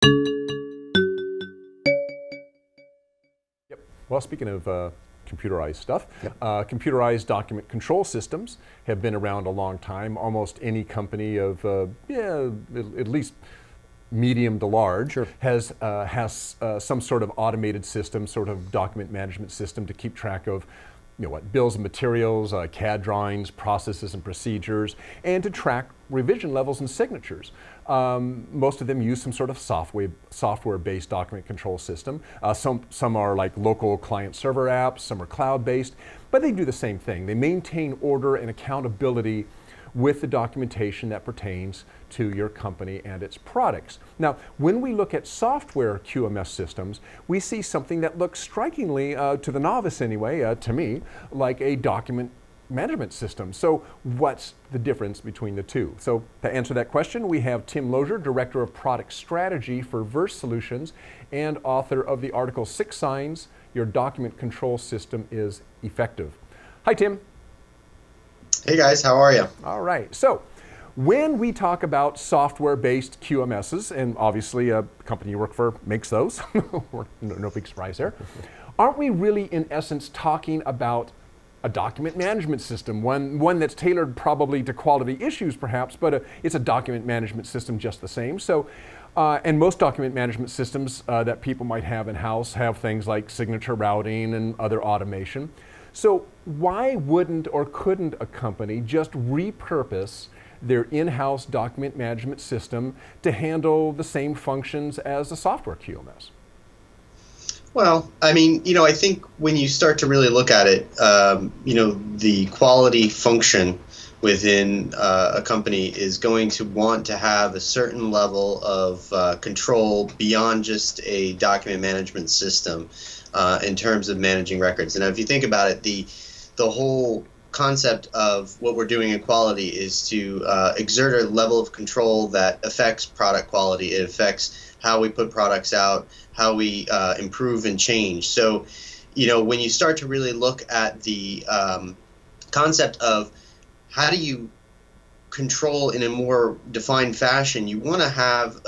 Yep. Well, speaking of computerized stuff, Yep. computerized document control systems have been around a long time. Almost any company of, at least medium to large, Sure. has some sort of automated system, sort of document management system to keep track of, bills and materials, CAD drawings, processes and procedures, and to track revision levels and signatures. Most of them use some sort of software-based document control system. Some are like local client-server apps, some are cloud-based, but they do the same thing. They maintain order and accountability with the documentation that pertains to your company and its products. Now, when we look at software QMS systems, we see something that looks strikingly, to the novice anyway, to me, like a document management system. So what's the difference between the two? So to answer that question, we have Tim Lozier, Director of Product Strategy for Verse Solutions and author of the article 6 Signs Your Document Control System is Effective. Hi, Tim. Hey guys, how are you? All right. So when we talk about software-based QMSs, and obviously a company you work for makes those, no big surprise there, aren't we really in essence talking about a document management system, one that's tailored probably to quality issues perhaps, but it's a document management system just the same. So, and most document management systems that people might have in-house have things like signature routing and other automation. So why wouldn't or couldn't a company just repurpose their in-house document management system to handle the same functions as a software QMS? Well, I mean, I think when you start to really look at it, the quality function within a company is going to want to have a certain level of control beyond just a document management system in terms of managing records. And if you think about it, the whole concept of what we're doing in quality is to exert a level of control that affects product quality. It affects how we put products out, how we improve and change. So, when you start to really look at the concept of how do you control in a more defined fashion, you want to have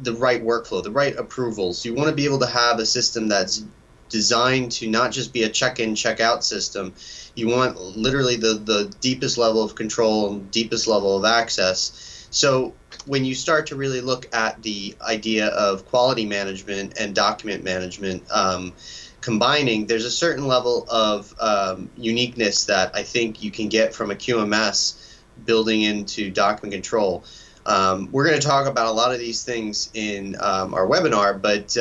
the right workflow, the right approvals. You want to be able to have a system that's designed to not just be a check-in, check-out system. You want literally the deepest level of control and deepest level of access. So when you start to really look at the idea of quality management and document management combining, there's a certain level of uniqueness that I think you can get from a QMS building into document control. We're going to talk about a lot of these things in our webinar, but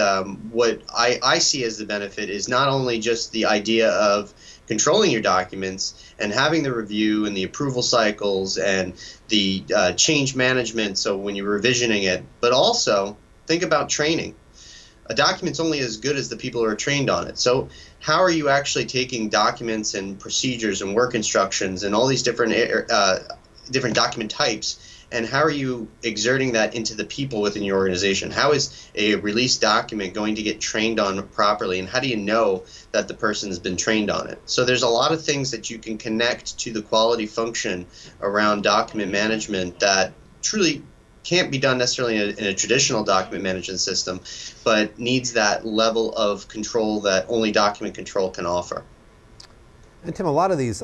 what I see as the benefit is not only just the idea of controlling your documents and having the review and the approval cycles and the change management, so when you're revisioning it, but also think about training. A document's only as good as the people who are trained on it. So how are you actually taking documents and procedures and work instructions and all these different document types, and how are you exerting that into the people within your organization? How is a release document going to get trained on properly, and how do you know that the person has been trained on it? So there's a lot of things that you can connect to the quality function around document management that truly can't be done necessarily in a traditional document management system, but needs that level of control that only document control can offer. And Tim, a lot of these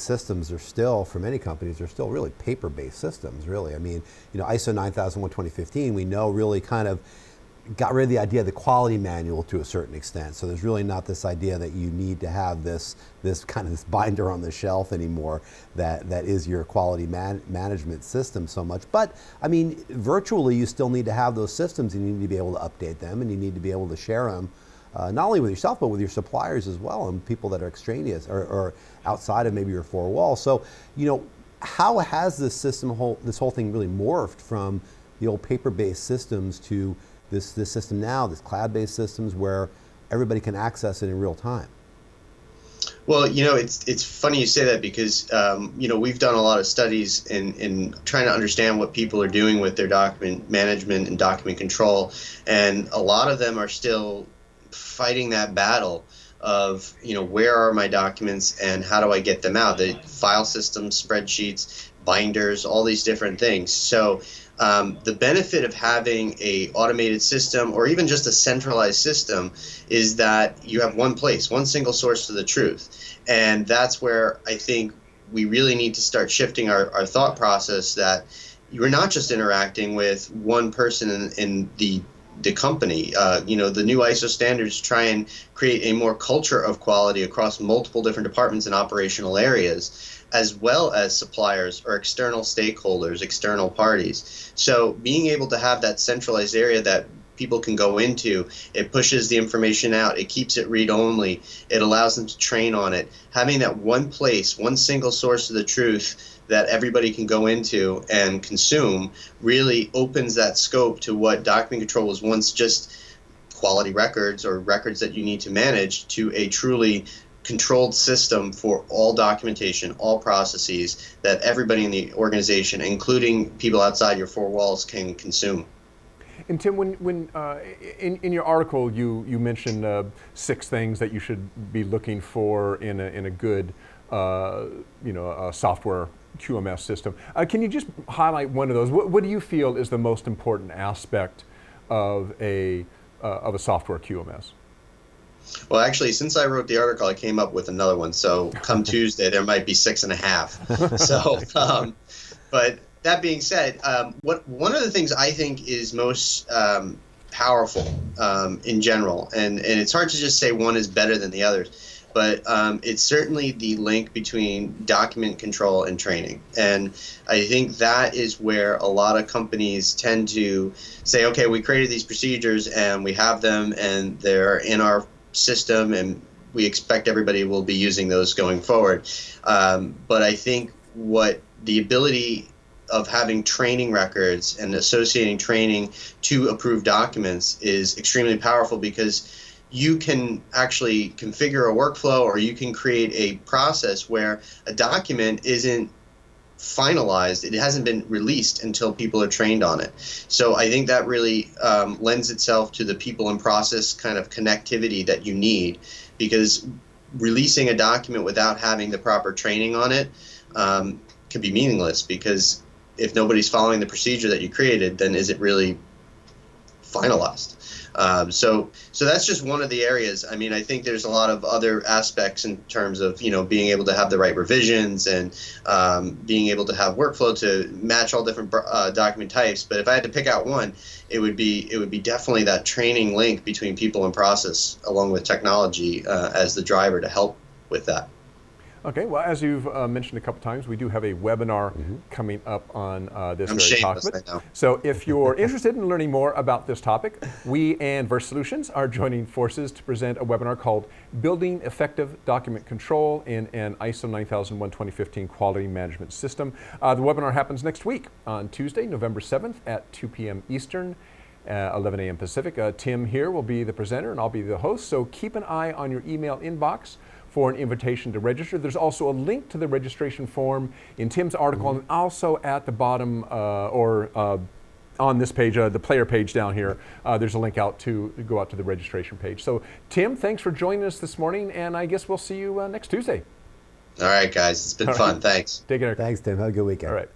systems are still, for many companies, they're still really paper-based systems, really. I mean, ISO 9001 2015, we know really kind of got rid of the idea of the quality manual to a certain extent. So there's really not this idea that you need to have this binder on the shelf anymore that is your quality management system so much. But I mean, virtually you still need to have those systems, and you need to be able to update them, and you need to be able to share them, not only with yourself, but with your suppliers as well, and people that are extraneous or outside of maybe your four walls. So, how has this whole thing really morphed from the old paper-based systems to this system now, this cloud-based systems where everybody can access it in real time? Well, it's funny you say that because, we've done a lot of studies in trying to understand what people are doing with their document management and document control, and a lot of them are still fighting that battle of, where are my documents and how do I get them out? The file systems, spreadsheets, binders, all these different things. So the benefit of having a automated system or even just a centralized system is that you have one place, one single source of the truth. And that's where I think we really need to start shifting our thought process, that you're not just interacting with one person in the company. The new ISO standards try and create a more culture of quality across multiple different departments and operational areas, as well as suppliers or external stakeholders, external parties. So being able to have that centralized area that people can go into, it pushes the information out, it keeps it read-only, it allows them to train on it. Having that one place, one single source of the truth that everybody can go into and consume really opens that scope to what document control was once just quality records or records that you need to manage, to a truly controlled system for all documentation, all processes that everybody in the organization, including people outside your four walls, can consume. And Tim, when in your article you mentioned 6 things that you should be looking for in a good a software QMS system. Can you just highlight one of those? What do you feel is the most important aspect of a software QMS? Well, actually, since I wrote the article, I came up with another one. So come Tuesday, there might be 6.5. So, but that being said, one of the things I think is most powerful in general, and it's hard to just say one is better than the others, but it's certainly the link between document control and training. And I think that is where a lot of companies tend to say, okay, we created these procedures and we have them and they're in our system and we expect everybody will be using those going forward. But I think what the ability of having training records and associating training to approved documents is extremely powerful, because you can actually configure a workflow, or you can create a process where a document isn't finalized, it hasn't been released until people are trained on it. So I think that really lends itself to the people and process kind of connectivity that you need, because releasing a document without having the proper training on it can be meaningless, because if nobody's following the procedure that you created, then is it really finalized? So that's just one of the areas. I mean, I think there's a lot of other aspects in terms of, being able to have the right revisions and being able to have workflow to match all different document types. But if I had to pick out one, it would be definitely that training link between people and process, along with technology as the driver to help with that. Okay, well, as you've mentioned a couple times, we do have a webinar coming up on this I'm very shameless, topic. I know. So if you're interested in learning more about this topic, we and Verse Solutions are joining forces to present a webinar called Building Effective Document Control in an ISO 9001 2015 Quality Management System. The webinar happens next week on Tuesday, November 7th at 2 p.m. Eastern. 11 a.m. Pacific. Tim here will be the presenter and I'll be the host, so keep an eye on your email inbox for an invitation to register. There's also a link to the registration form in Tim's article, and also at the bottom on this page, the player page down here, there's a link out to go out to the registration page. So Tim, thanks for joining us this morning, and I guess we'll see you next Tuesday. All right, guys, it's been fun. Thanks. Take care. Thanks, Tim. Have a good weekend. All right.